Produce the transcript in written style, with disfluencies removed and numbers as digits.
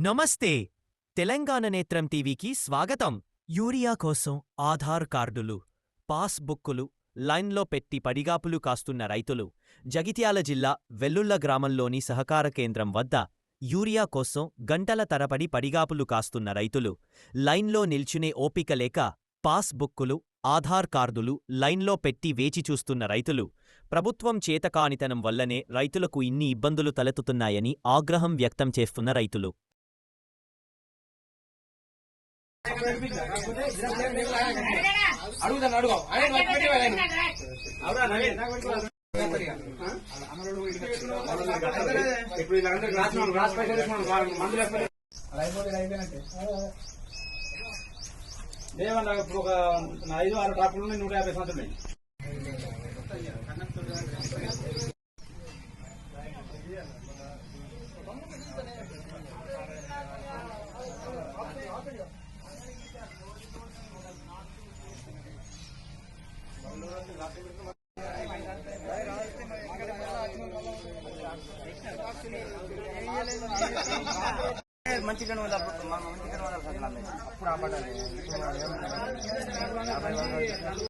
నమస్తే తెలంగాణ నేత్రం టీవీకి స్వాగతం. యూరియా కోసం ఆధార్ కార్డులు, పాస్ బుక్కులు లైన్లో పెట్టి పడిగాపులు కాస్తున్న రైతులు. జగిత్యాల జిల్లా వెల్లుల్ల గ్రామంలోని సహకార కేంద్రం వద్ద యూరియా కోసం గంటల తరబడి పడిగాపులు కాస్తున్న రైతులు. లైన్లో నిల్చునే ఓపిక లేక పాస్ బుక్కులు, ఆధార్ కార్డులు లైన్లో పెట్టి వేచి చూస్తున్న రైతులు. ప్రభుత్వం చేతకానితనం వల్లనే రైతులకు ఇన్ని ఇబ్బందులు తలెత్తుతున్నాయని ఆగ్రహం వ్యక్తం చేస్తున్న రైతులు. దేవన్న ఇప్పుడు ఒక 5-6 ట్రాక్టర్లు 150 సంవత్సరాలు. మంచిగా అప్పుడు